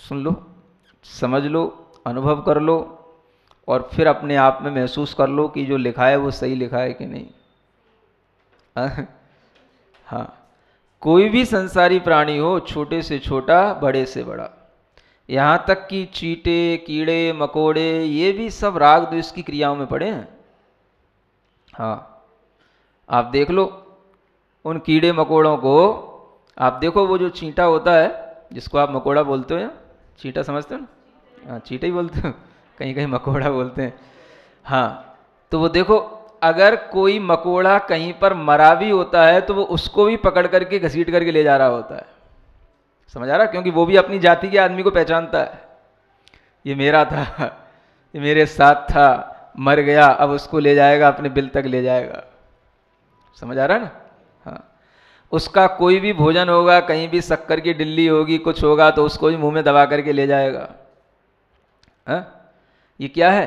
सुन लो, समझ लो, अनुभव कर लो और फिर अपने आप में महसूस कर लो कि जो लिखा है वो सही लिखा है कि नहीं। हाँ, कोई भी संसारी प्राणी हो, छोटे से छोटा बड़े से बड़ा, यहाँ तक कि चींटे कीड़े मकोड़े ये भी सब राग द्वेष की क्रियाओं में पड़े हैं। हाँ, आप देख लो उन कीड़े मकोड़ों को, आप देखो वो जो चींटा होता है जिसको आप मकोड़ा बोलते हो, या चींटा समझते हो ना? हाँ, चींटा ही बोलते हो, कहीं कहीं मकोड़ा बोलते हैं। हाँ, तो वो देखो, अगर कोई मकोड़ा कहीं पर मरा भी होता है तो वो उसको भी पकड़ करके घसीट करके ले जा रहा होता है। समझ आ रहा? क्योंकि वो भी अपनी जाति के आदमी को पहचानता है, ये मेरा था, ये मेरे साथ था, मर गया, अब उसको ले जाएगा, अपने बिल तक ले जाएगा। समझ आ रहा है ना? हाँ, उसका कोई भी भोजन होगा, कहीं भी शक्कर की डिल्ली होगी, कुछ होगा तो उसको भी मुंह में दबा करके ले जाएगा। हाँ? ये क्या है?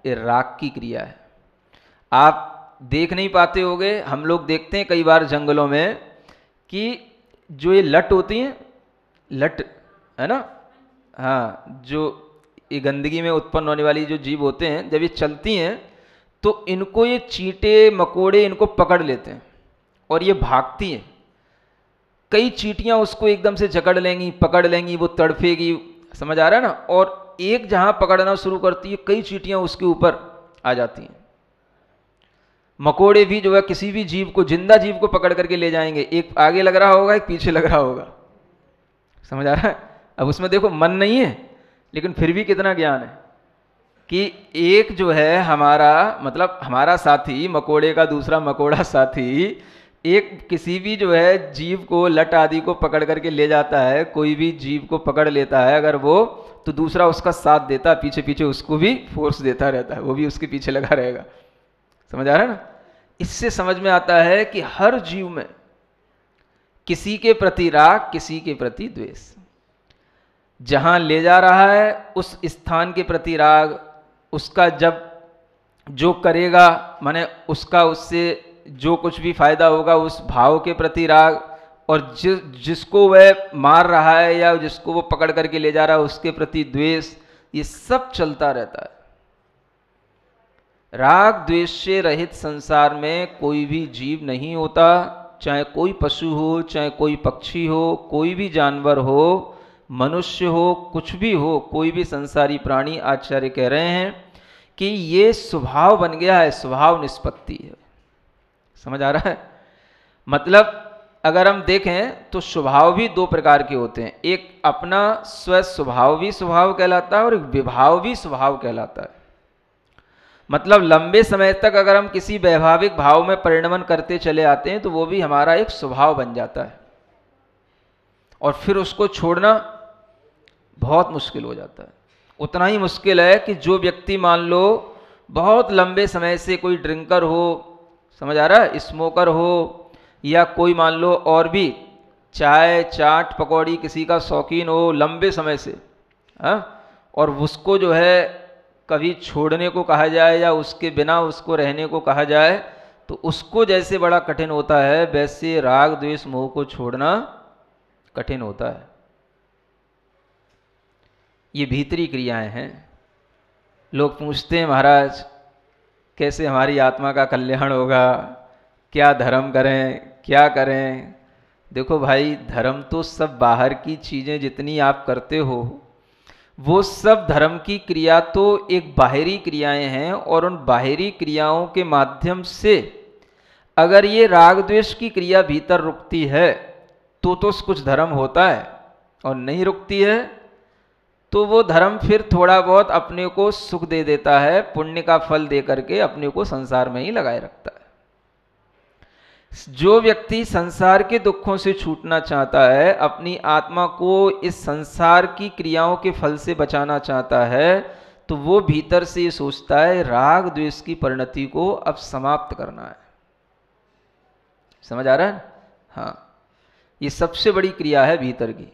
ये राग की क्रिया है। आप देख नहीं पाते होगे, हम लोग देखते हैं कई बार जंगलों में कि जो ये लट होती हैं, लट है ना, हाँ, जो ये गंदगी में उत्पन्न होने वाली जो जीव होते हैं, जब ये चलती हैं तो इनको ये चींटे मकोड़े इनको पकड़ लेते हैं और ये भागती हैं। कई चींटियां उसको एकदम से जकड़ लेंगी, पकड़ लेंगी, वो तड़फेगी। समझ आ रहा है ना? और एक जहां पकड़ना शुरू करती है, कई चींटियां उसके ऊपर आ जाती हैं। मकोड़े भी जो है किसी भी जीव को, जिंदा जीव को पकड़ करके ले जाएंगे, एक आगे लग रहा होगा, एक पीछे लग रहा होगा। समझ आ रहा है? अब उसमें देखो मन नहीं है, लेकिन फिर भी कितना ज्ञान है कि एक जो है हमारा, मतलब हमारा साथी मकोड़े का दूसरा मकोड़ा साथी, एक किसी भी जो है जीव को, लट आदि को पकड़ करके ले जाता है, कोई भी जीव को पकड़ लेता है अगर वो, तो दूसरा उसका साथ देता है, पीछे पीछे उसको भी फोर्स देता रहता है, वो भी उसके पीछे लगा रहेगा। समझ आ रहा है ना? इससे समझ में आता है कि हर जीव में किसी के प्रति राग, किसी के प्रति द्वेष। जहां ले जा रहा है उस स्थान के प्रति राग, उसका जब जो करेगा, माने उसका उससे जो कुछ भी फायदा होगा उस भाव के प्रति राग, और जिसको वह मार रहा है या जिसको वो पकड़ करके ले जा रहा है उसके प्रति द्वेष। ये सब चलता रहता है। राग द्वेष से रहित संसार में कोई भी जीव नहीं होता, चाहे कोई पशु हो, चाहे कोई पक्षी हो, कोई भी जानवर हो, मनुष्य हो, कुछ भी हो, कोई भी संसारी प्राणी। आचार्य कह रहे हैं कि ये स्वभाव बन गया है, स्वभाव निष्पत्ति है। समझ आ रहा है? मतलब अगर हम देखें तो स्वभाव भी दो प्रकार के होते हैं, एक अपना स्व स्वभाव भी स्वभाव कहलाता है और एक विभाव भी स्वभाव कहलाता है। मतलब लंबे समय तक अगर हम किसी वैभाविक भाव में परिणमन करते चले आते हैं तो वो भी हमारा एक स्वभाव बन जाता है, और फिर उसको छोड़ना बहुत मुश्किल हो जाता है। उतना ही मुश्किल है कि जो व्यक्ति मान लो बहुत लंबे समय से कोई ड्रिंकर हो, समझ आ रहा है, स्मोकर हो, या कोई मान लो और भी चाय चाट पकौड़ी किसी का शौकीन हो लंबे समय से, हाँ, और उसको जो है कभी छोड़ने को कहा जाए या उसके बिना उसको रहने को कहा जाए तो उसको जैसे बड़ा कठिन होता है, वैसे राग द्वेष मोह को छोड़ना कठिन होता है। ये भीतरी क्रियाएं हैं। लोग पूछते हैं महाराज कैसे हमारी आत्मा का कल्याण होगा, क्या धर्म करें, क्या करें। देखो भाई, धर्म तो सब बाहर की चीज़ें जितनी आप करते हो वो सब धर्म की क्रिया तो एक बाहरी क्रियाएं हैं, और उन बाहरी क्रियाओं के माध्यम से अगर ये राग द्वेष की क्रिया भीतर रुकती है तो कुछ धर्म होता है, और नहीं रुकती है तो वो धर्म फिर थोड़ा बहुत अपने को सुख दे देता है, पुण्य का फल दे करके अपने को संसार में ही लगाए रखता है। जो व्यक्ति संसार के दुखों से छूटना चाहता है, अपनी आत्मा को इस संसार की क्रियाओं के फल से बचाना चाहता है, तो वो भीतर से ये सोचता है राग द्वेष की परिणति को अब समाप्त करना है। समझ आ रहा है? हाँ, ये सबसे बड़ी क्रिया है भीतर की।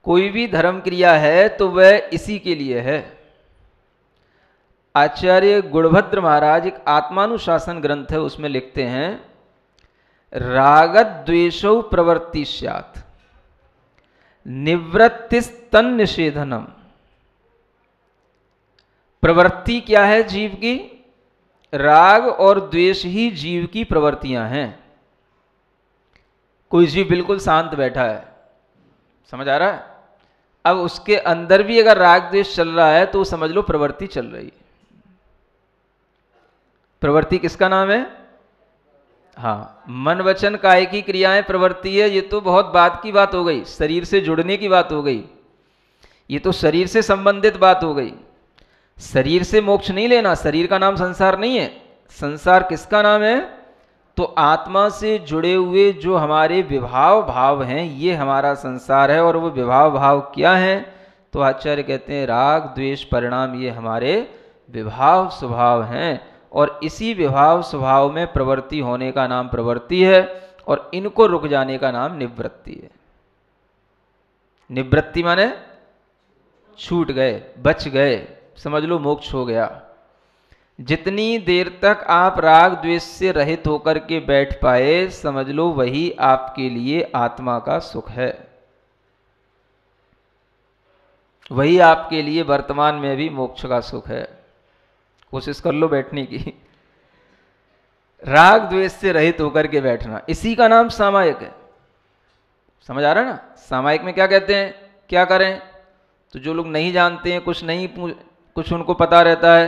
कोई भी धर्म क्रिया है तो वह इसी के लिए है। आचार्य गुणभद्र महाराज एक आत्मानुशासन ग्रंथ है, उसमें लिखते हैं रागद्वेषौ प्रवृत्ति स्यात्, निवृत्तिस्तन निषेधनम। प्रवृत्ति क्या है जीव की? राग और द्वेष ही जीव की प्रवृत्तियां हैं। कोई जीव बिल्कुल शांत बैठा है, समझ आ रहा है? अब उसके अंदर भी अगर राग द्वेष चल रहा है तो समझ लो प्रवृत्ति चल रही है। प्रवृत्ति किसका नाम है? हाँ, मन वचन काय की क्रियाएं प्रवृत्ति है। ये तो बहुत बात की बात हो गई, शरीर से जुड़ने की बात हो गई, ये तो शरीर से संबंधित बात हो गई। शरीर से मोक्ष नहीं लेना, शरीर का नाम संसार नहीं है। संसार किसका नाम है? तो आत्मा से जुड़े हुए जो हमारे विभाव भाव हैं, ये हमारा संसार है। और वो विभाव भाव क्या हैं? तो आचार्य कहते हैं राग द्वेष परिणाम, ये हमारे विभाव स्वभाव हैं। और इसी विभाव स्वभाव में प्रवृत्ति होने का नाम प्रवृत्ति है, और इनको रुक जाने का नाम निवृत्ति है। निवृत्ति माने छूट गए, बच गए, समझ लो मोक्ष हो गया। जितनी देर तक आप राग द्वेष से रहित होकर के बैठ पाए, समझ लो वही आपके लिए आत्मा का सुख है, वही आपके लिए वर्तमान में भी मोक्ष का सुख है। कोशिश कर लो बैठने की, राग द्वेष से रहित होकर के बैठना, इसी का नाम सामायिक है। समझ आ रहा है ना? सामायिक में क्या कहते हैं, क्या करें? तो जो लोग नहीं जानते हैं, कुछ उनको पता रहता है,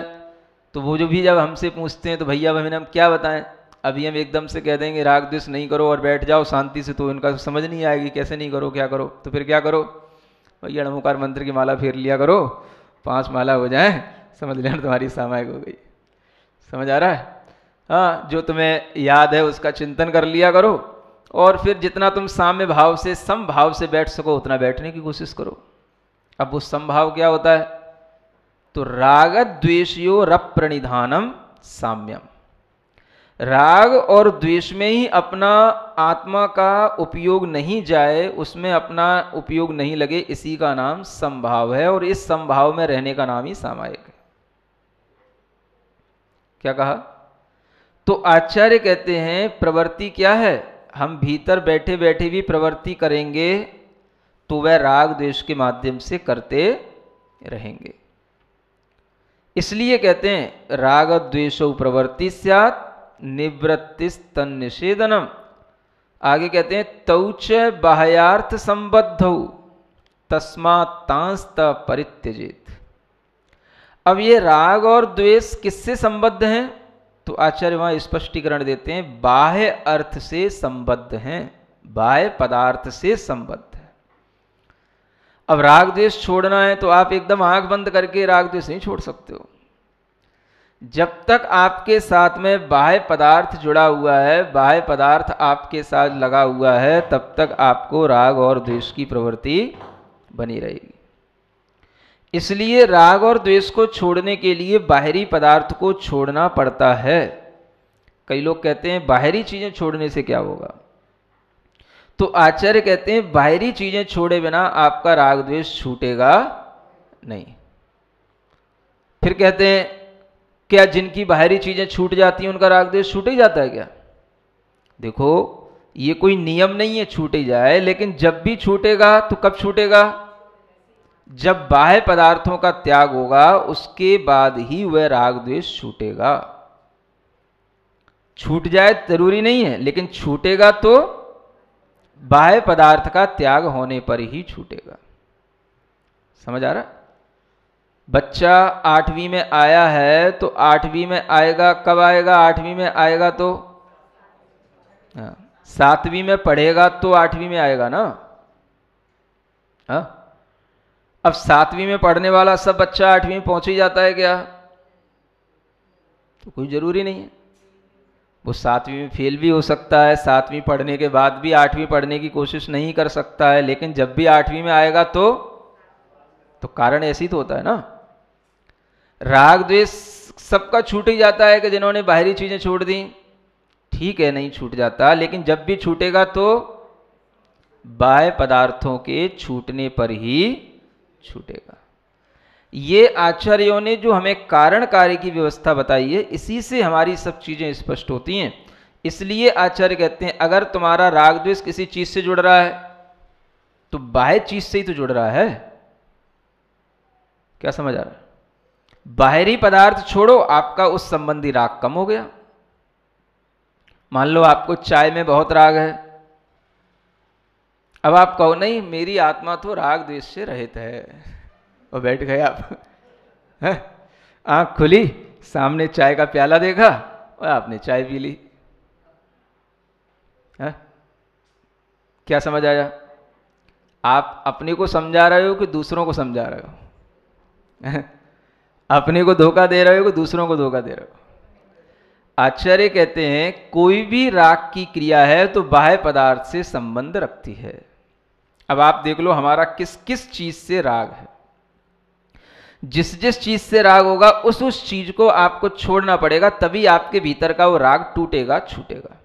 तो वो जो भी जब हमसे पूछते हैं तो भैया हमें हम क्या बताएं, अभी हम एकदम से कह देंगे राग द्वेष नहीं करो और बैठ जाओ शांति से, तो इनका समझ नहीं आएगी कैसे नहीं करो, क्या करो। तो फिर क्या करो भैया, नमोकार मंत्र की माला फेर लिया करो, 5 माला हो जाए, समझ लेना तुम्हारी सामायिक हो गई। समझ आ रहा है? हाँ, जो तुम्हें याद है उसका चिंतन कर लिया करो, और फिर जितना तुम साम्य भाव से समभाव से बैठ सको उतना बैठने की कोशिश करो। अब वो समभाव क्या होता है? तो राग द्वेषयो रप प्रणिधानम साम्यम। राग और द्वेष में ही अपना आत्मा का उपयोग नहीं जाए, उसमें अपना उपयोग नहीं लगे, इसी का नाम समभाव है। और इस समभाव में रहने का नाम ही सामायिक है। क्या कहा? तो आचार्य कहते हैं प्रवृत्ति क्या है? हम भीतर बैठे बैठे भी प्रवृत्ति करेंगे तो वह राग द्वेष के माध्यम से करते रहेंगे। इसलिए कहते हैं राग द्वेषो प्रवृत्ति स्यात् निवृत्तिस्तन निषेधनम। आगे कहते हैं तौच बाह्यार्थ संबद्धौ तस्मात्तांस्त परित्यजेत। अब ये राग और द्वेष किससे संबद्ध हैं? तो आचार्य वहां स्पष्टीकरण देते हैं बाह्य अर्थ से संबद्ध हैं, बाह्य पदार्थ से संबद्ध है। अब राग द्वेष छोड़ना है तो आप एकदम आंख बंद करके राग द्वेष नहीं छोड़ सकते हो। जब तक आपके साथ में बाह्य पदार्थ जुड़ा हुआ है, बाह्य पदार्थ आपके साथ लगा हुआ है, तब तक आपको राग और द्वेष की प्रवृत्ति बनी रहेगी। इसलिए राग और द्वेष को छोड़ने के लिए बाहरी पदार्थ को छोड़ना पड़ता है। कई लोग कहते हैं बाहरी चीजें छोड़ने से क्या होगा? तो आचार्य कहते हैं बाहरी चीजें छोड़े बिना आपका राग द्वेष छूटेगा नहीं। फिर कहते हैं क्या जिनकी बाहरी चीजें छूट जाती हैं उनका राग द्वेष छूट ही जाता है क्या? देखो ये कोई नियम नहीं है छूट ही जाए, लेकिन जब भी छूटेगा तो कब छूटेगा? जब बाह्य पदार्थों का त्याग होगा उसके बाद ही वह राग द्वेष छूटेगा। छूट जाए जरूरी नहीं है, लेकिन छूटेगा तो बाह्य पदार्थ का त्याग होने पर ही छूटेगा। समझ आ रहा? बच्चा 8वीं में आया है तो 8वीं में आएगा, कब आएगा? 8वीं में आएगा तो 7वीं में पढ़ेगा तो 8वीं में आएगा ना। हाँ, अब 7वीं में पढ़ने वाला सब बच्चा 8वीं में पहुंच ही जाता है क्या? तो कोई जरूरी नहीं है। वो 7वीं में फेल भी हो सकता है, 7वीं पढ़ने के बाद भी 8वीं पढ़ने की कोशिश नहीं कर सकता है, लेकिन जब भी 8वीं में आएगा तो कारण ऐसे ही तो होता है ना। राग द्वेष सबका छूट ही जाता है कि जिन्होंने बाहरी चीजें छोड़ दी, ठीक है नहीं छूट जाता, लेकिन जब भी छूटेगा तो बाह्य पदार्थों के छूटने पर ही छूटेगा। ये आचार्यों ने जो हमें कारण कार्य की व्यवस्था बताई है, इसी से हमारी सब चीजें स्पष्ट होती हैं। इसलिए आचार्य कहते हैं अगर तुम्हारा राग द्वेष किसी चीज से जुड़ रहा है तो बाह्य चीज से ही तो जुड़ रहा है। क्या समझ आ रहा है? बाहरी पदार्थ छोड़ो, आपका उस संबंधी राग कम हो गया। मान लो आपको चाय में बहुत राग है, अब आप कहो नहीं मेरी आत्मा तो राग द्वेष से रहित है, और बैठ गए आप है? आंख खुली, सामने चाय का प्याला देखा और आपने चाय पी ली है? क्या समझ आया? आप अपने को समझा रहे हो कि दूसरों को समझा रहे हो? अपने को धोखा दे रहे हो कि दूसरों को धोखा दे रहे हो? आचार्य कहते हैं कोई भी राग की क्रिया है तो बाह्य पदार्थ से संबंध रखती है। अब आप देख लो हमारा किस किस चीज से राग है। जिस जिस चीज से राग होगा उस चीज को आपको छोड़ना पड़ेगा, तभी आपके भीतर का वो राग टूटेगा, छूटेगा।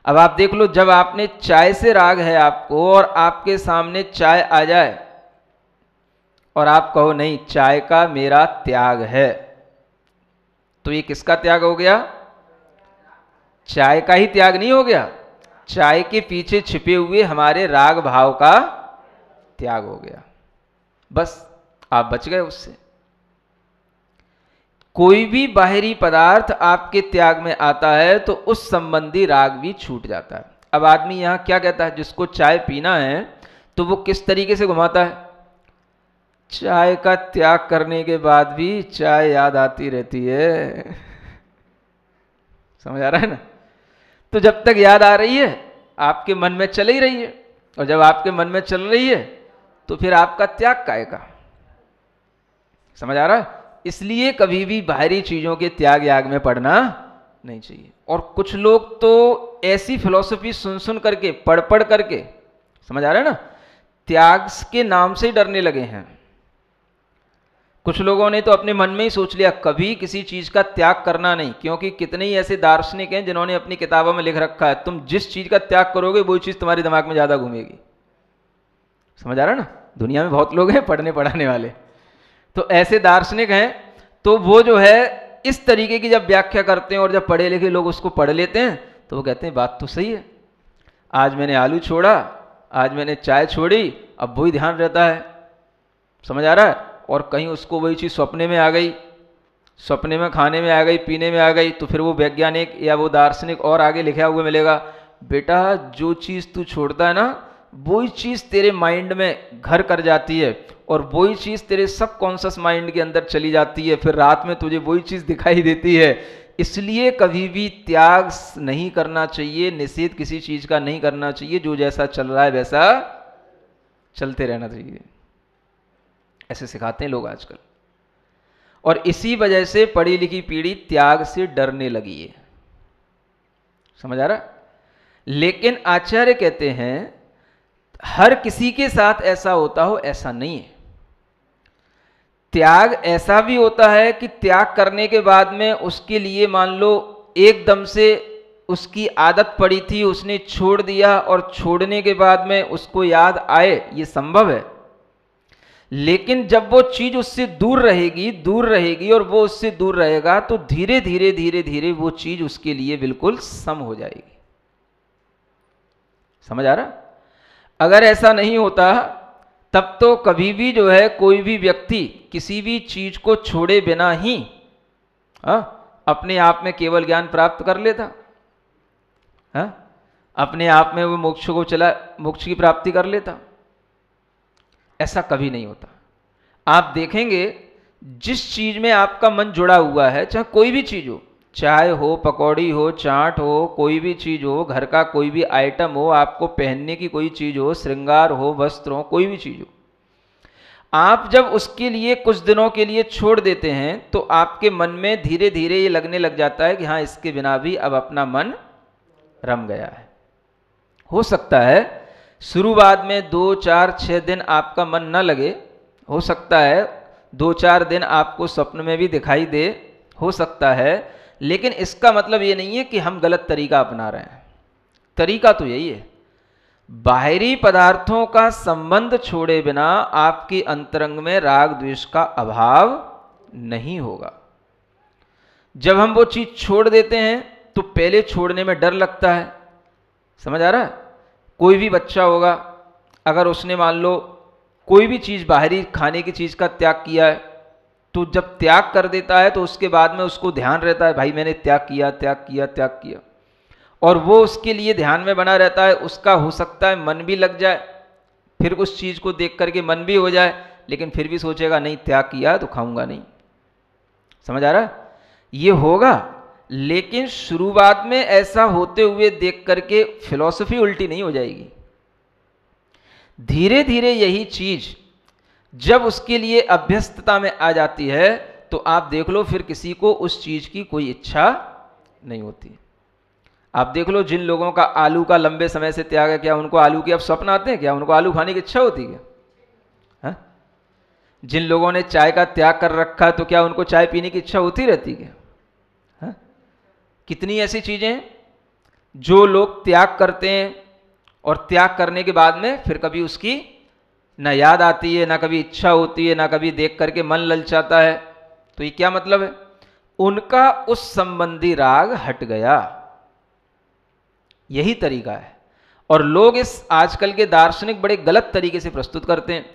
अब आप देख लो, जब आपने चाय से राग है आपको, और आपके सामने चाय आ जाए और आप कहो नहीं चाय का मेरा त्याग है, तो ये किसका त्याग हो गया? चाय का ही त्याग नहीं हो गया, चाय के पीछे छिपे हुए हमारे राग भाव का त्याग हो गया। बस आप बच गए उससे। कोई भी बाहरी पदार्थ आपके त्याग में आता है तो उस संबंधी राग भी छूट जाता है। अब आदमी यहां क्या कहता है, जिसको चाय पीना है तो वो किस तरीके से घुमाता है? चाय का त्याग करने के बाद भी चाय याद आती रहती है। समझ आ रहा है ना? तो जब तक याद आ रही है आपके मन में चल ही रही है, और जब आपके मन में चल रही है तो फिर आपका त्याग काहे का? समझ आ रहा है? इसलिए कभी भी बाहरी चीजों के त्याग याग में पड़ना नहीं चाहिए। और कुछ लोग तो ऐसी फिलॉसफी सुन सुन करके, पढ़ पढ़ करके, समझ आ रहा है ना, त्याग के नाम से डरने लगे हैं। कुछ लोगों ने तो अपने मन में ही सोच लिया कभी किसी चीज का त्याग करना नहीं, क्योंकि कितने ही ऐसे दार्शनिक हैं जिन्होंने अपनी किताबों में लिख रखा है तुम जिस चीज का त्याग करोगे वही चीज तुम्हारे दिमाग में ज्यादा घूमेगी। समझ आ रहा है ना? दुनिया में बहुत लोग हैं पढ़ने पढ़ाने वाले, तो ऐसे दार्शनिक हैं, तो वो जो है इस तरीके की जब व्याख्या करते हैं और जब पढ़े लिखे लोग उसको पढ़ लेते हैं तो वो कहते हैं बात तो सही है, आज मैंने आलू छोड़ा, आज मैंने चाय छोड़ी, अब वही ध्यान रहता है। समझ आ रहा है? और कहीं उसको वही चीज़ सपने में आ गई, सपने में खाने में आ गई, पीने में आ गई, तो फिर वो वैज्ञानिक या वो दार्शनिक और आगे लिखा हुआ मिलेगा, बेटा जो चीज़ तू छोड़ता है ना वही चीज़ तेरे माइंड में घर कर जाती है, और वही चीज़ तेरे सबकॉन्शियस माइंड के अंदर चली जाती है, फिर रात में तुझे वही चीज़ दिखाई देती है। इसलिए कभी भी त्याग नहीं करना चाहिए, निषेध किसी चीज़ का नहीं करना चाहिए, जो जैसा चल रहा है वैसा चलते रहना चाहिए। ऐसे सिखाते हैं लोग आजकल, और इसी वजह से पढ़ी लिखी पीढ़ी त्याग से डरने लगी है। समझ आ रहा? लेकिन आचार्य कहते हैं हर किसी के साथ ऐसा होता हो ऐसा नहीं है। त्याग ऐसा भी होता है कि त्याग करने के बाद में उसके लिए मान लो एकदम से उसकी आदत पड़ी थी, उसने छोड़ दिया, और छोड़ने के बाद में उसको याद आए, ये संभव है। लेकिन जब वो चीज उससे दूर रहेगी और वो उससे दूर रहेगा तो धीरे धीरे वो चीज उसके लिए बिल्कुल सम हो जाएगी। समझ आ रहा? अगर ऐसा नहीं होता तब तो कभी भी जो है कोई भी व्यक्ति किसी भी चीज को छोड़े बिना ही अपने आप में केवल ज्ञान प्राप्त कर लेता, अपने आप में वो मोक्ष की प्राप्ति कर लेता। ऐसा कभी नहीं होता। आप देखेंगे जिस चीज में आपका मन जुड़ा हुआ है, चाहे कोई भी चीज हो, चाय हो, पकौड़ी हो, चाट हो, कोई भी चीज हो, घर का कोई भी आइटम हो, आपको पहनने की कोई चीज हो, श्रृंगार हो, वस्त्र हो, कोई भी चीज हो, आप जब उसके लिए कुछ दिनों के लिए छोड़ देते हैं तो आपके मन में धीरे धीरे ये लगने लग जाता है कि हाँ इसके बिना भी अब अपना मन रम गया है। हो सकता है शुरुआत में 2, 4, 6 दिन आपका मन न लगे, हो सकता है 2-4 दिन आपको स्वप्न में भी दिखाई दे, हो सकता है, लेकिन इसका मतलब ये नहीं है कि हम गलत तरीका अपना रहे हैं। तरीका तो यही है, बाहरी पदार्थों का संबंध छोड़े बिना आपकी अंतरंग में राग द्वेष का अभाव नहीं होगा। जब हम वो चीज छोड़ देते हैं तो पहले छोड़ने में डर लगता है। समझ आ रहा है? कोई भी बच्चा होगा, अगर उसने मान लो कोई भी चीज़ बाहरी खाने की चीज़ का त्याग किया है, तो जब त्याग कर देता है तो उसके बाद में उसको ध्यान रहता है भाई मैंने त्याग किया त्याग किया त्याग किया, और वो उसके लिए ध्यान में बना रहता है। उसका हो सकता है मन भी लग जाए, फिर उस चीज़ को देख करके मन भी हो जाए, लेकिन फिर भी सोचेगा नहीं त्याग किया तो खाऊंगा नहीं। समझ आ रहा है? ये होगा, लेकिन शुरुआत में ऐसा होते हुए देख करके फिलॉसफी उल्टी नहीं हो जाएगी। धीरे धीरे यही चीज जब उसके लिए अभ्यस्तता में आ जाती है तो आप देख लो फिर किसी को उस चीज की कोई इच्छा नहीं होती। आप देख लो जिन लोगों का आलू का लंबे समय से त्याग है, क्या उनको आलू के अब स्वप्न आते हैं? क्या उनको आलू खाने की इच्छा होती है? हा? जिन लोगों ने चाय का त्याग कर रखा है तो क्या उनको चाय पीने की इच्छा होती रहती है? हा? कितनी ऐसी चीजें हैं जो लोग त्याग करते हैं और त्याग करने के बाद में फिर कभी उसकी ना याद आती है, ना कभी इच्छा होती है, ना कभी देख करके मन ललचाता है। तो ये क्या मतलब है? उनका उस संबंधी राग हट गया। यही तरीका है। और लोग इस आजकल के दार्शनिक बड़े गलत तरीके से प्रस्तुत करते हैं,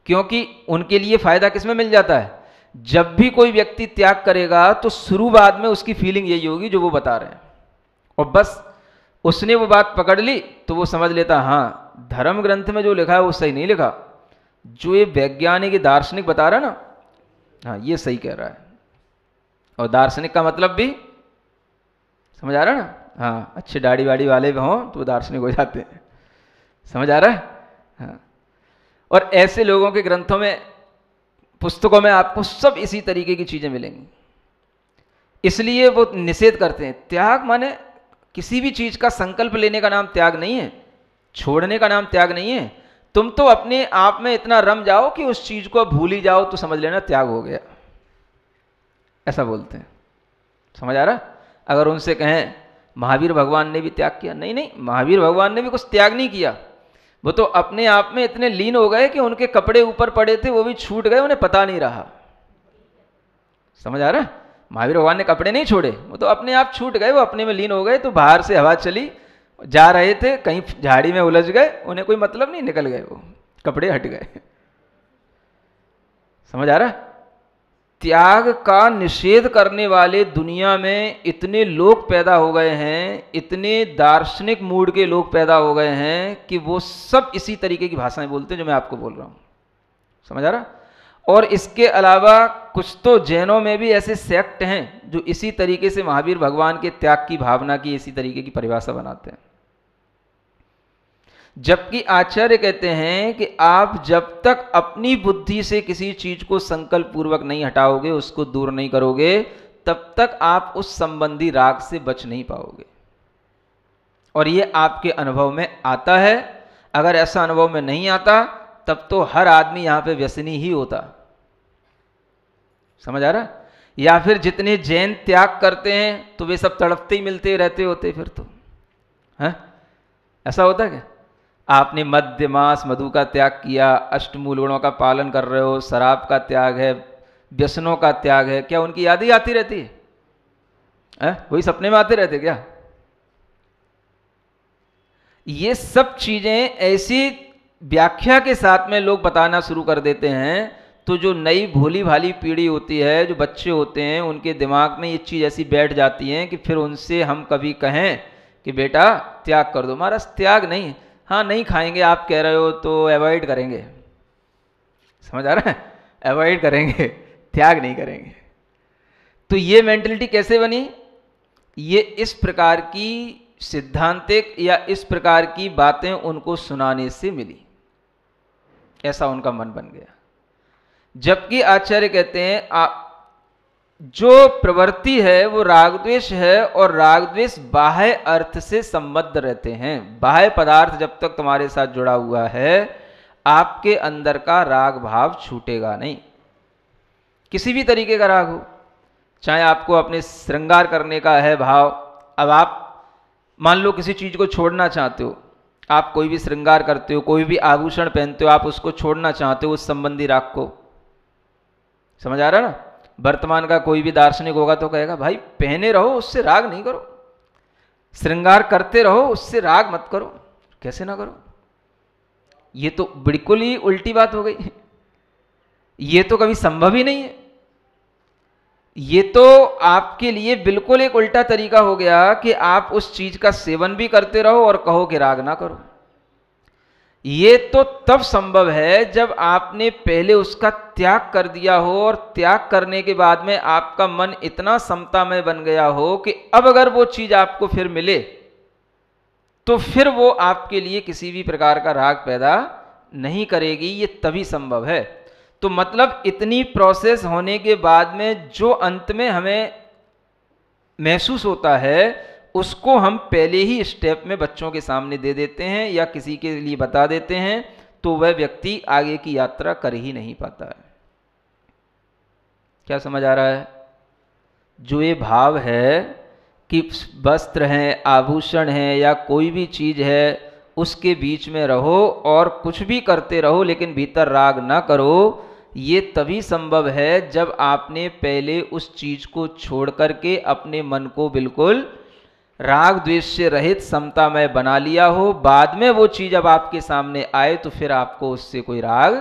क्योंकि उनके लिए फायदा किसमें मिल जाता है? जब भी कोई व्यक्ति त्याग करेगा तो शुरुआत में उसकी फीलिंग यही होगी जो वो बता रहे हैं, और बस उसने वो बात पकड़ ली तो वो समझ लेता हाँ धर्म ग्रंथ में जो लिखा है वो सही नहीं लिखा, जो ये वैज्ञानिक दार्शनिक बता रहा है ना, हाँ ये सही कह रहा है। और दार्शनिक का मतलब भी समझ आ रहा है ना? हाँ, अच्छे दाढ़ी वाड़ी वाले भी हों तो दार्शनिक हो जाते हैं। समझ आ रहा है? हाँ। और ऐसे लोगों के ग्रंथों में, पुस्तकों में आपको सब इसी तरीके की चीजें मिलेंगी, इसलिए वो निषेध करते हैं। त्याग माने किसी भी चीज का संकल्प लेने का नाम त्याग नहीं है, छोड़ने का नाम त्याग नहीं है। तुम तो अपने आप में इतना रम जाओ कि उस चीज को भूल ही जाओ तो समझ लेना त्याग हो गया, ऐसा बोलते हैं। समझ आ रहा? अगर उनसे कहें महावीर भगवान ने भी त्याग किया, नहीं नहीं, महावीर भगवान ने भी कुछ त्याग नहीं किया, वो तो अपने आप में इतने लीन हो गए कि उनके कपड़े ऊपर पड़े थे वो भी छूट गए, उन्हें पता नहीं रहा। समझ आ रहा है? महावीर भगवान ने कपड़े नहीं छोड़े, वो तो अपने आप छूट गए, वो अपने में लीन हो गए। तो बाहर से हवा चली, जा रहे थे कहीं झाड़ी में उलझ गए, उन्हें कोई मतलब नहीं, निकल गए, वो कपड़े हट गए। समझ आ रहा है? त्याग का निषेध करने वाले दुनिया में इतने लोग पैदा हो गए हैं, इतने दार्शनिक मूड के लोग पैदा हो गए हैं कि वो सब इसी तरीके की भाषाएं बोलते हैं जो मैं आपको बोल रहा हूं। समझ आ रहा? और इसके अलावा कुछ तो जैनों में भी ऐसे सेक्ट हैं जो इसी तरीके से महावीर भगवान के त्याग की भावना की इसी तरीके की परिभाषा बनाते हैं। जबकि आचार्य कहते हैं कि आप जब तक अपनी बुद्धि से किसी चीज को संकल्प पूर्वक नहीं हटाओगे, उसको दूर नहीं करोगे, तब तक आप उस संबंधी राग से बच नहीं पाओगे। और ये आपके अनुभव में आता है। अगर ऐसा अनुभव में नहीं आता तब तो हर आदमी यहां पे व्यसनी ही होता। समझ आ रहा? या फिर जितने जैन त्याग करते हैं तो वे सब तड़पते ही मिलते रहते होते फिर तो है। ऐसा होता क्या? आपने मद्य मांस मधु का त्याग किया, अष्टमूल गुणों का पालन कर रहे हो, शराब का त्याग है, व्यसनों का त्याग है, क्या उनकी याद ही आती रहती है? वही सपने में आते रहते क्या? ये सब चीजें ऐसी व्याख्या के साथ में लोग बताना शुरू कर देते हैं, तो जो नई भोली भाली पीढ़ी होती है, जो बच्चे होते हैं, उनके दिमाग में ये चीज़ ऐसी बैठ जाती है कि फिर उनसे हम कभी कहें कि बेटा त्याग कर दो, महाराज त्याग नहीं, हाँ नहीं खाएंगे आप कह रहे हो तो अवॉइड करेंगे। समझ आ रहा है? अवॉइड करेंगे, त्याग नहीं करेंगे। तो ये मेंटलिटी कैसे बनी? ये इस प्रकार की सिद्धांतिक या इस प्रकार की बातें उनको सुनाने से मिली, ऐसा उनका मन बन गया। जबकि आचार्य कहते हैं आप जो प्रवृत्ति है वो रागद्वेष है, और रागद्वेष बाह्य अर्थ से संबद्ध रहते हैं। बाह्य पदार्थ जब तक तुम्हारे साथ जुड़ा हुआ है आपके अंदर का राग भाव छूटेगा नहीं। किसी भी तरीके का राग हो, चाहे आपको अपने श्रृंगार करने का है भाव, अब आप मान लो किसी चीज को छोड़ना चाहते हो, आप कोई भी श्रृंगार करते हो, कोई भी आभूषण पहनते हो, आप उसको छोड़ना चाहते हो, उस संबंधी राग को। समझ आ रहा है ना? वर्तमान का कोई भी दार्शनिक होगा तो कहेगा भाई पहने रहो, उससे राग नहीं करो, श्रृंगार करते रहो, उससे राग मत करो। कैसे ना करो? ये तो बिल्कुल ही उल्टी बात हो गई। ये तो कभी संभव ही नहीं है। ये तो आपके लिए बिल्कुल एक उल्टा तरीका हो गया कि आप उस चीज का सेवन भी करते रहो और कहो कि राग ना करो। ये तो तब संभव है जब आपने पहले उसका त्याग कर दिया हो और त्याग करने के बाद में आपका मन इतना समतामय बन गया हो कि अब अगर वो चीज आपको फिर मिले तो फिर वो आपके लिए किसी भी प्रकार का राग पैदा नहीं करेगी। ये तभी संभव है। तो मतलब इतनी प्रोसेस होने के बाद में जो अंत में हमें महसूस होता है उसको हम पहले ही स्टेप में बच्चों के सामने दे देते हैं या किसी के लिए बता देते हैं, तो वह व्यक्ति आगे की यात्रा कर ही नहीं पाता है। क्या समझ आ रहा है? जो ये भाव है कि वस्त्र हैं, आभूषण हैं या कोई भी चीज है, उसके बीच में रहो और कुछ भी करते रहो लेकिन भीतर राग ना करो, ये तभी संभव है जब आपने पहले उस चीज को छोड़ करके अपने मन को बिल्कुल राग द्वेष से रहित समतामय बना लिया हो। बाद में वो चीज अब आपके सामने आए तो फिर आपको उससे कोई राग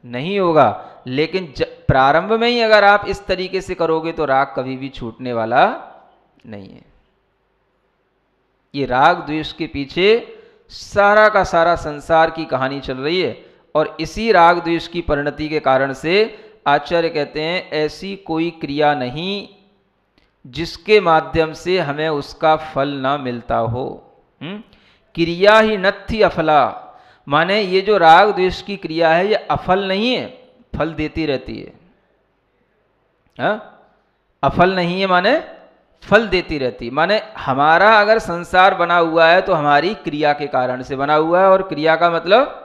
नहीं होगा। लेकिन प्रारंभ में ही अगर आप इस तरीके से करोगे तो राग कभी भी छूटने वाला नहीं है। ये राग द्वेष के पीछे सारा का सारा संसार की कहानी चल रही है और इसी राग द्वेष की परिणति के कारण से आचार्य कहते हैं ऐसी कोई क्रिया नहीं जिसके माध्यम से हमें उसका फल ना मिलता हो। क्रिया ही नत्थि अफला, माने ये जो राग द्वेष की क्रिया है ये अफल नहीं है, फल देती रहती है। अफल नहीं है माने फल देती रहती। माने हमारा अगर संसार बना हुआ है तो हमारी क्रिया के कारण से बना हुआ है, और क्रिया का मतलब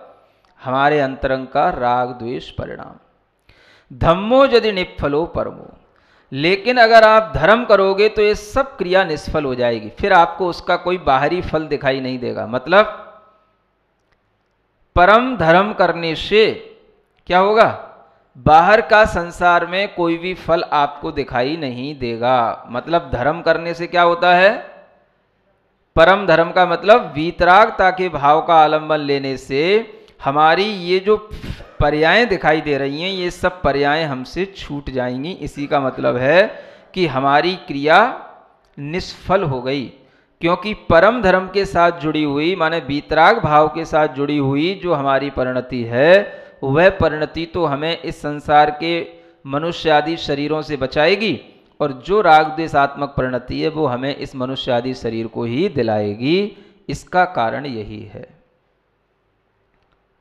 हमारे अंतरंग का राग द्वेष परिणाम। धम्मो यदि निफलो परमो, लेकिन अगर आप धर्म करोगे तो ये सब क्रिया निष्फल हो जाएगी, फिर आपको उसका कोई बाहरी फल दिखाई नहीं देगा। मतलब परम धर्म करने से क्या होगा? बाहर का संसार में कोई भी फल आपको दिखाई नहीं देगा। मतलब धर्म करने से क्या होता है? परम धर्म का मतलब वीतरागता के भाव का आलंबन लेने से हमारी ये जो पर्यायें दिखाई दे रही हैं ये सब पर्यायें हमसे छूट जाएंगी। इसी का मतलब है कि हमारी क्रिया निष्फल हो गई, क्योंकि परम धर्म के साथ जुड़ी हुई माने वीतराग भाव के साथ जुड़ी हुई जो हमारी परिणति है वह परिणति तो हमें इस संसार के मनुष्य आदि शरीरों से बचाएगी, और जो राग द्वेषात्मक परिणति है वो हमें इस मनुष्य आदि शरीर को ही दिलाएगी। इसका कारण यही है।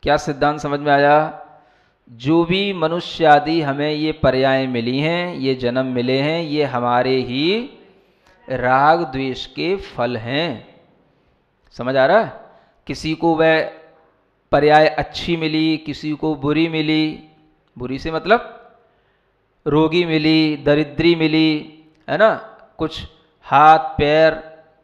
क्या सिद्धांत समझ में आया? जो भी मनुष्य आदि हमें ये पर्याय मिली हैं, ये जन्म मिले हैं, ये हमारे ही राग द्वेष के फल हैं। समझ आ रहा है? किसी को वह पर्याय अच्छी मिली, किसी को बुरी मिली। बुरी से मतलब रोगी मिली, दरिद्री मिली, है ना। कुछ हाथ पैर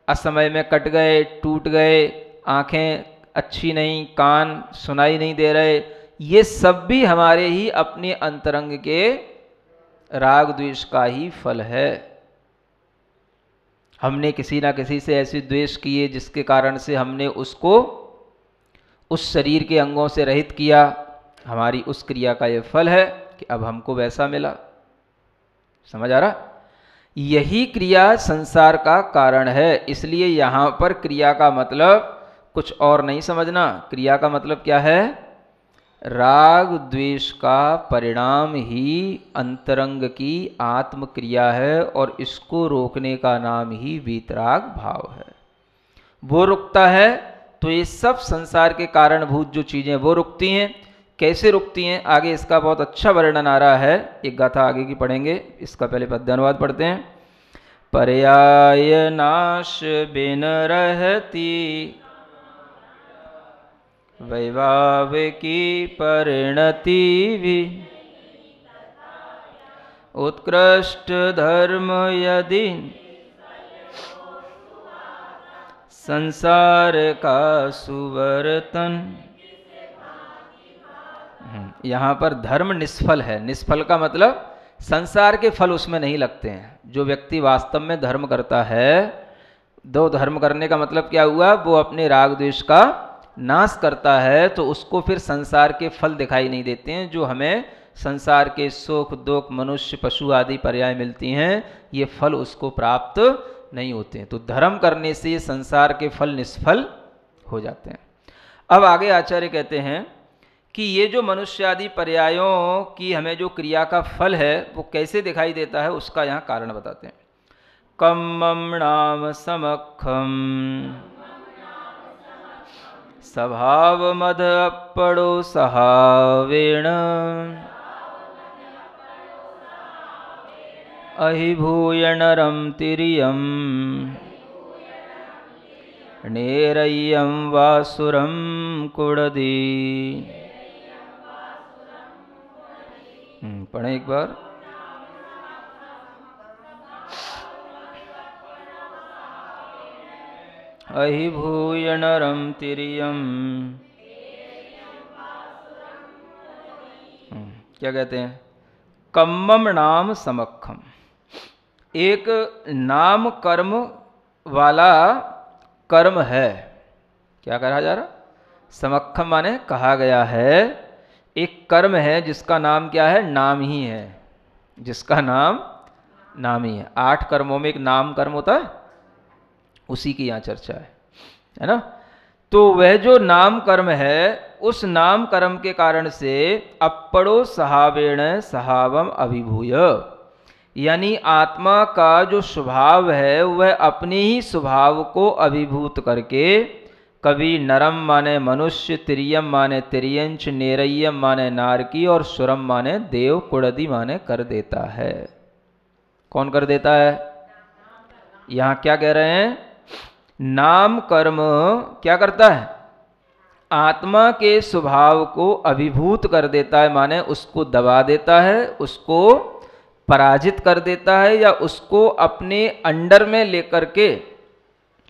असमय में कट गए, टूट गए, आंखें अच्छी नहीं, कान सुनाई नहीं दे रहे। ये सब भी हमारे ही अपने अंतरंग के राग द्वेष का ही फल है। हमने किसी ना किसी से ऐसे द्वेष किए जिसके कारण से हमने उसको उस शरीर के अंगों से रहित किया। हमारी उस क्रिया का यह फल है कि अब हमको वैसा मिला। समझ आ रहा? यही क्रिया संसार का कारण है। इसलिए यहां पर क्रिया का मतलब कुछ और नहीं समझना। क्रिया का मतलब क्या है? राग द्वेष का परिणाम ही अंतरंग की आत्म क्रिया है, और इसको रोकने का नाम ही वीतराग भाव है। वो रुकता है तो ये सब संसार के कारणभूत जो चीजें वो रुकती हैं। कैसे रुकती हैं? आगे इसका बहुत अच्छा वर्णन आ रहा है। एक गाथा आगे की पढ़ेंगे, इसका पहले पद्यानुवाद पढ़ते हैं। पर्याय नाश बिन रहती वैभाव की परिणति भी, उत्कृष्ट धर्म यदि संसार का सुवर्तन। यहां पर धर्म निष्फल है। निष्फल का मतलब संसार के फल उसमें नहीं लगते हैं। जो व्यक्ति वास्तव में धर्म करता है, दो धर्म करने का मतलब क्या हुआ? वो अपने राग द्वेष का नाश करता है तो उसको फिर संसार के फल दिखाई नहीं देते हैं, जो हमें संसार के सुख दुख मनुष्य पशु आदि पर्याय मिलती हैं, ये फल उसको प्राप्त नहीं होते हैं। तो धर्म करने से ये संसार के फल निष्फल हो जाते हैं। अब आगे आचार्य कहते हैं कि ये जो मनुष्य आदि पर्यायों की हमें जो क्रिया का फल है वो कैसे दिखाई देता है, उसका यहाँ कारण बताते हैं। कम्मम नाम समखम स्वभाव मद अपड़ो सहावेण अहिभूय नरम तिरियम नेरय्यम वासुरम कुड़दी। पढ़ें एक बार। अहिभूय नरम तिरियम, क्या कहते हैं? कम्मम नाम समखम, एक नाम कर्म वाला कर्म है। क्या कहा जा रहा? समखम माने कहा गया है, एक कर्म है जिसका नाम क्या है? नाम ही है, जिसका नाम नाम ही है। 8 कर्मों में एक नाम कर्म होता है, उसी की यहाँ चर्चा है ना। तो वह जो नाम कर्म है, उस नाम कर्म के कारण से अपड़ो सहावेण सहावम अभिभूय, यानी आत्मा का जो स्वभाव है वह अपने ही स्वभाव को अभिभूत करके कभी नरम माने मनुष्य, तिरियम माने तिरियंच, नेरय्यम माने नारकी और सुरम माने देव, कुड़दी माने कर देता है। कौन कर देता है? यहाँ क्या कह रहे हैं? नाम कर्म क्या करता है? आत्मा के स्वभाव को अभिभूत कर देता है, माने उसको दबा देता है, उसको पराजित कर देता है, या उसको अपने अंडर में लेकर के,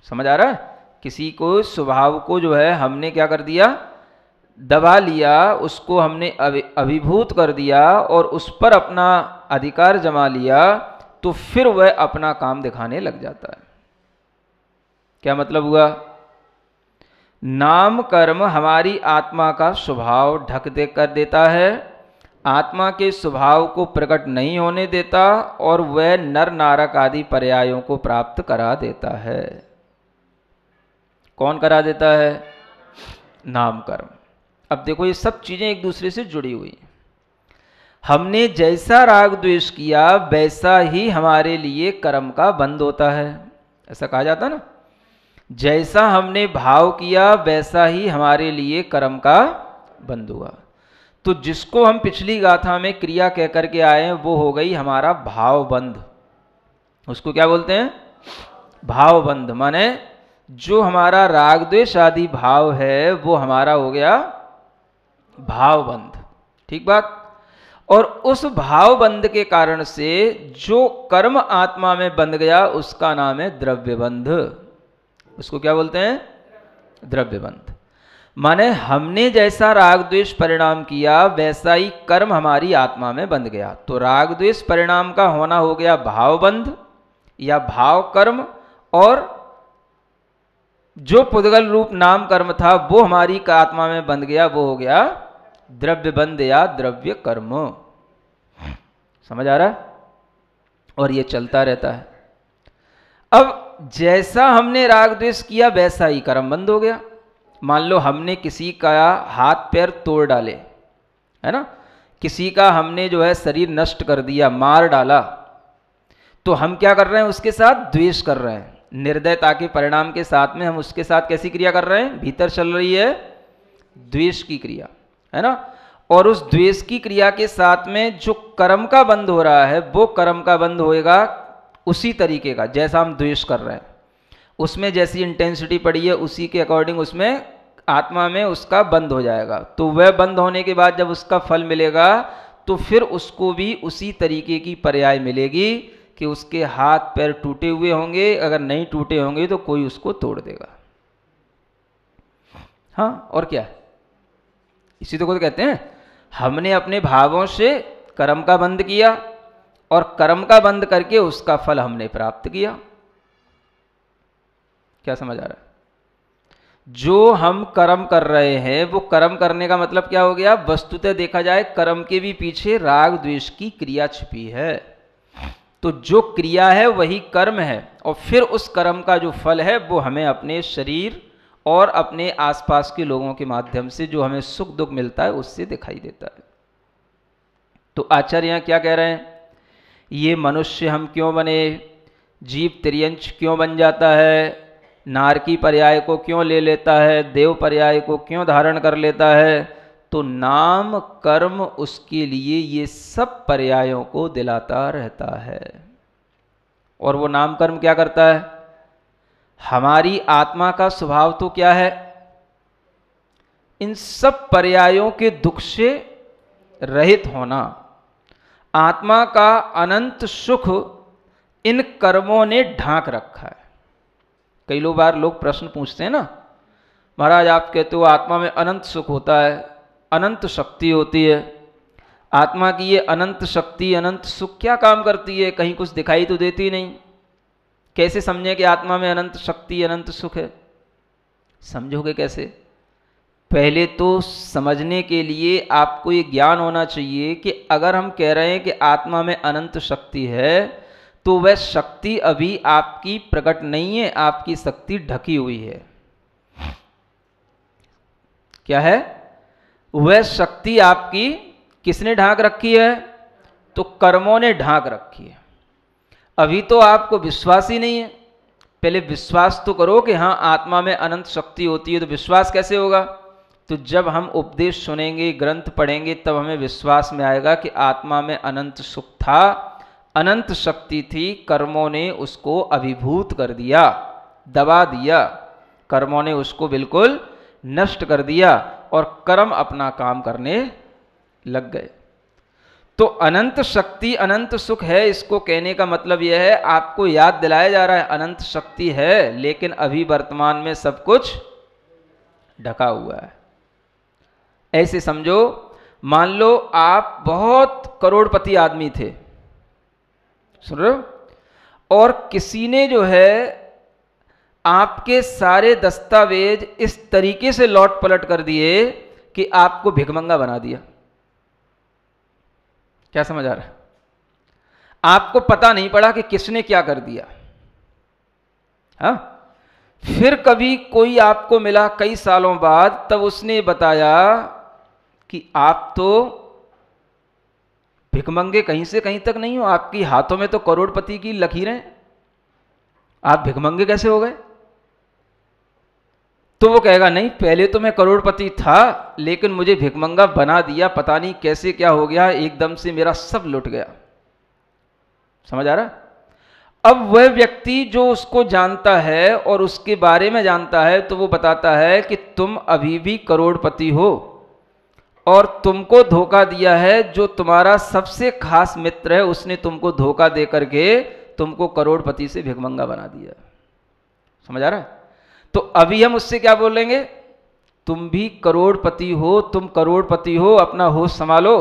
समझ आ रहा है? किसी को स्वभाव को जो है हमने क्या कर दिया? दबा लिया, उसको हमने अभिभूत कर दिया और उस पर अपना अधिकार जमा लिया, तो फिर वह अपना काम दिखाने लग जाता है। क्या मतलब हुआ? नाम कर्म हमारी आत्मा का स्वभाव ढक दे कर देता है, आत्मा के स्वभाव को प्रकट नहीं होने देता, और वह नर नारक आदि पर्यायों को प्राप्त करा देता है। कौन करा देता है? नाम कर्म। अब देखो ये सब चीजें एक दूसरे से जुड़ी हुई हैं। हमने जैसा राग द्वेष किया वैसा ही हमारे लिए कर्म का बंध होता है, ऐसा कहा जाता ना। जैसा हमने भाव किया वैसा ही हमारे लिए कर्म का बंध हुआ। तो जिसको हम पिछली गाथा में क्रिया कह करके आए वो हो गई हमारा भाव बंध। उसको क्या बोलते हैं? भाव बंध। माने जो हमारा राग द्वेष आदि भाव है वो हमारा हो गया भाव बंध। ठीक बात। और उस भाव बंध के कारण से जो कर्म आत्मा में बंध गया उसका नाम है द्रव्य बंध। उसको क्या बोलते हैं? द्रव्य बंध। माने हमने जैसा राग द्वेष परिणाम किया वैसा ही कर्म हमारी आत्मा में बंध गया। तो राग द्वेष परिणाम का होना हो गया भाव बंध या भाव कर्म, और जो पुद्गल रूप नाम कर्म था वो हमारी आत्मा में बंध गया, वो हो गया द्रव्य बंध या द्रव्य कर्म। समझ आ रहा है? और ये चलता रहता है। अब जैसा हमने राग द्वेष किया वैसा ही कर्म बंद हो गया। मान लो हमने किसी का हाथ पैर तोड़ डाले, है ना, किसी का हमने जो है शरीर नष्ट कर दिया, मार डाला, तो हम क्या कर रहे हैं? उसके साथ द्वेष कर रहे हैं। निर्दयता के परिणाम के साथ में हम उसके साथ कैसी क्रिया कर रहे हैं? भीतर चल रही है द्वेष की क्रिया, है ना। और उस द्वेष की क्रिया के साथ में जो कर्म का बंध हो रहा है वो कर्म का बंध होएगा उसी तरीके का जैसा हम द्वेष कर रहे हैं। उसमें जैसी इंटेंसिटी पड़ी है उसी के अकॉर्डिंग उसमें आत्मा में उसका बंद हो जाएगा। तो वह बंद होने के बाद जब उसका फल मिलेगा तो फिर उसको भी उसी तरीके की पर्याय मिलेगी कि उसके हाथ पैर टूटे हुए होंगे, अगर नहीं टूटे होंगे तो कोई उसको तोड़ देगा। हाँ, और क्या है? इसी तो को कहते हैं हमने अपने भावों से कर्म का बंध किया और कर्म का बंध करके उसका फल हमने प्राप्त किया। क्या समझ आ रहा है? जो हम कर्म कर रहे हैं वो कर्म करने का मतलब क्या हो गया? वस्तुतः देखा जाए कर्म के भी पीछे राग द्वेष की क्रिया छिपी है। तो जो क्रिया है वही कर्म है, और फिर उस कर्म का जो फल है वो हमें अपने शरीर और अपने आसपास के लोगों के माध्यम से जो हमें सुख दुख मिलता है उससे दिखाई देता है। तो आचार्य यहाँ क्या कह रहे हैं? ये मनुष्य हम क्यों बने, जीव तिर्यंच क्यों बन जाता है, नारकी पर्याय को क्यों ले लेता है, देव पर्याय को क्यों धारण कर लेता है? तो नाम कर्म उसके लिए ये सब पर्यायों को दिलाता रहता है। और वो नाम कर्म क्या करता है? हमारी आत्मा का स्वभाव तो क्या है? इन सब पर्यायों के दुख से रहित होना। आत्मा का अनंत सुख इन कर्मों ने ढांक रखा है। कई बार लोग प्रश्न पूछते हैं ना, महाराज आप कहते हो आत्मा में अनंत सुख होता है, अनंत शक्ति होती है, आत्मा की ये अनंत शक्ति अनंत सुख क्या काम करती है? कहीं कुछ दिखाई तो देती नहीं। कैसे समझें कि आत्मा में अनंत शक्ति अनंत सुख है? समझोगे कैसे? पहले तो समझने के लिए आपको ये ज्ञान होना चाहिए कि अगर हम कह रहे हैं कि आत्मा में अनंत शक्ति है तो वह शक्ति अभी आपकी प्रकट नहीं है, आपकी शक्ति ढकी हुई है। क्या है? वह शक्ति आपकी किसने ढांक रखी है? तो कर्मों ने ढांक रखी है। अभी तो आपको विश्वास ही नहीं है। पहले विश्वास तो करो कि हाँ आत्मा में अनंत शक्ति होती है। तो विश्वास कैसे होगा? तो जब हम उपदेश सुनेंगे, ग्रंथ पढ़ेंगे, तब हमें विश्वास में आएगा कि आत्मा में अनंत सुख था, अनंत शक्ति थी, कर्मों ने उसको अभिभूत कर दिया, दबा दिया, कर्मों ने उसको बिल्कुल नष्ट कर दिया और कर्म अपना काम करने लग गए। तो अनंत शक्ति अनंत सुख है, इसको कहने का मतलब यह है, आपको याद दिलाया जा रहा है अनंत शक्ति है, लेकिन अभी वर्तमान में सब कुछ ढका हुआ है। ऐसे समझो, मान लो आप बहुत करोड़पति आदमी थे, सुन रहे हो, और किसी ने जो है आपके सारे दस्तावेज इस तरीके से लौट पलट कर दिए कि आपको भिखमंगा बना दिया। क्या समझ आ रहा है? आपको पता नहीं पड़ा कि किसने क्या कर दिया। हाँ, फिर कभी कोई आपको मिला कई सालों बाद, तब उसने बताया कि आप तो भिखमंगे कहीं से कहीं तक नहीं हो, आपकी हाथों में तो करोड़पति की लकीरें, आप भिखमंगे कैसे हो गए? तो वो कहेगा नहीं, पहले तो मैं करोड़पति था लेकिन मुझे भिखमंगा बना दिया, पता नहीं कैसे क्या हो गया, एकदम से मेरा सब लुट गया। समझ आ रहा? अब वह व्यक्ति जो उसको जानता है और उसके बारे में जानता है, तो वो बताता है कि तुम अभी भी करोड़पति हो और तुमको धोखा दिया है, जो तुम्हारा सबसे खास मित्र है उसने तुमको धोखा दे करके तुमको करोड़पति से भिखमंगा बना दिया। समझ आ रहा है? तो अभी हम उससे क्या बोलेंगे? तुम भी करोड़पति हो, तुम करोड़पति हो, अपना होश संभालो।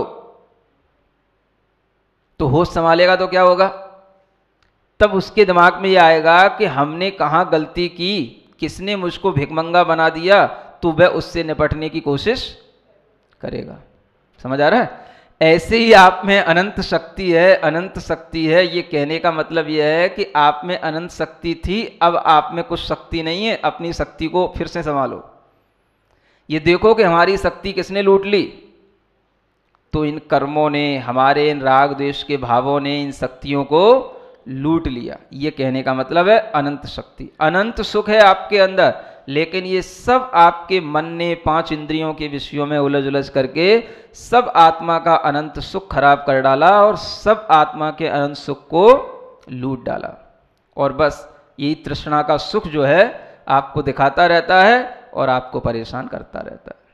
तो होश संभालेगा तो क्या होगा? तब उसके दिमाग में ये आएगा कि हमने कहाँ गलती की, किसने मुझको भिखमंगा बना दिया, तो वह उससे निपटने की कोशिश करेगा। समझ आ रहा है? ऐसे ही आप में अनंत शक्ति है, अनंत शक्ति है, ये कहने का मतलब यह है कि आप में अनंत शक्ति थी, अब आप में कुछ शक्ति नहीं है, अपनी शक्ति को फिर से संभालो। ये देखो कि हमारी शक्ति किसने लूट ली? तो इन कर्मों ने, हमारे इन राग द्वेष के भावों ने इन शक्तियों को लूट लिया। ये कहने का मतलब है अनंत शक्ति, अनंत सुख है आपके अंदर, लेकिन ये सब आपके मन ने 5 इंद्रियों के विषयों में उलझ उलझ करके सब आत्मा का अनंत सुख खराब कर डाला और सब आत्मा के अनंत सुख को लूट डाला। और बस यही तृष्णा का सुख जो है आपको दिखाता रहता है और आपको परेशान करता रहता है।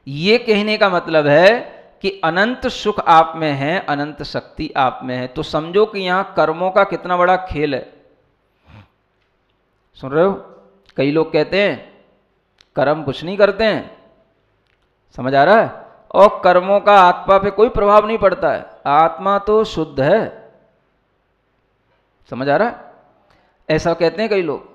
ये कहने का मतलब है कि अनंत सुख आप में है, अनंत शक्ति आप में है। तो समझो कि यहां कर्मों का कितना बड़ा खेल है। सुन रहे हो? कई लोग कहते हैं कर्म कुछ नहीं करते हैं, समझ आ रहा है, और कर्मों का आत्मा पे कोई प्रभाव नहीं पड़ता है, आत्मा तो शुद्ध है। समझ आ रहा है? ऐसा कहते हैं कई लोग।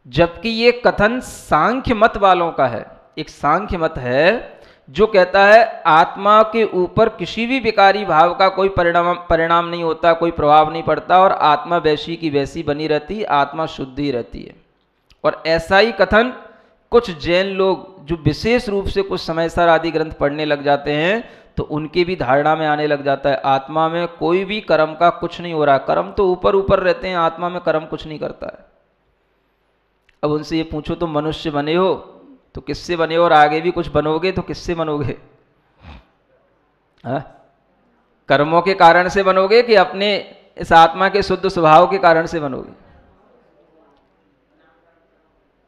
जबकि ये कथन सांख्य मत वालों का है। एक सांख्य मत है जो कहता है आत्मा के ऊपर किसी भी विकारी भाव का कोई परिणाम नहीं होता, कोई प्रभाव नहीं पड़ता, और आत्मा वैसी की वैसी बनी रहती, आत्मा शुद्ध ही रहती है। और ऐसा ही कथन कुछ जैन लोग जो विशेष रूप से कुछ समयसार आदि ग्रंथ पढ़ने लग जाते हैं तो उनकी भी धारणा में आने लग जाता है आत्मा में कोई भी कर्म का कुछ नहीं हो रहा, कर्म तो ऊपर ऊपर रहते हैं, आत्मा में कर्म कुछ नहीं करता है। अब उनसे ये पूछो तुम मनुष्य बने हो तो किससे बने हो, और आगे भी कुछ बनोगे तो किससे बनोगे? कर्मों के कारण से बनोगे कि अपने इस आत्मा के शुद्ध स्वभाव के कारण से बनोगे?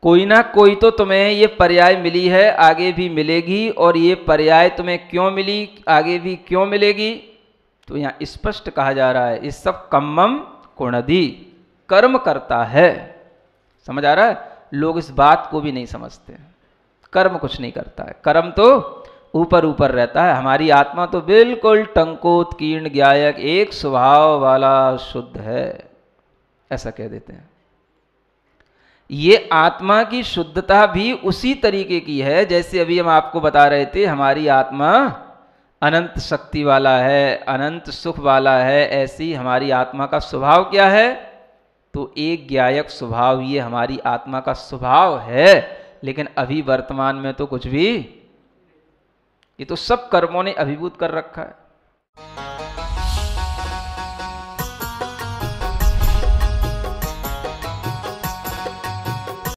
कोई ना कोई तो तुम्हें ये पर्याय मिली है, आगे भी मिलेगी, और ये पर्याय तुम्हें क्यों मिली, आगे भी क्यों मिलेगी? तो यहां स्पष्ट कहा जा रहा है इस सब कम्मम कुणदी, कर्म करता है। समझ आ रहा है? लोग इस बात को भी नहीं समझते। कर्म कुछ नहीं करता है, कर्म तो ऊपर ऊपर रहता है। हमारी आत्मा तो बिल्कुल टंकोत्कीर्ण ज्ञायक एक स्वभाव वाला शुद्ध है, ऐसा कह देते हैं। ये आत्मा की शुद्धता भी उसी तरीके की है जैसे अभी हम आपको बता रहे थे हमारी आत्मा अनंत शक्ति वाला है, अनंत सुख वाला है। ऐसी हमारी आत्मा का स्वभाव क्या है? तो एक ज्ञायक स्वभाव ये हमारी आत्मा का स्वभाव है। लेकिन अभी वर्तमान में तो कुछ भी, ये तो सब कर्मों ने अभिभूत कर रखा है।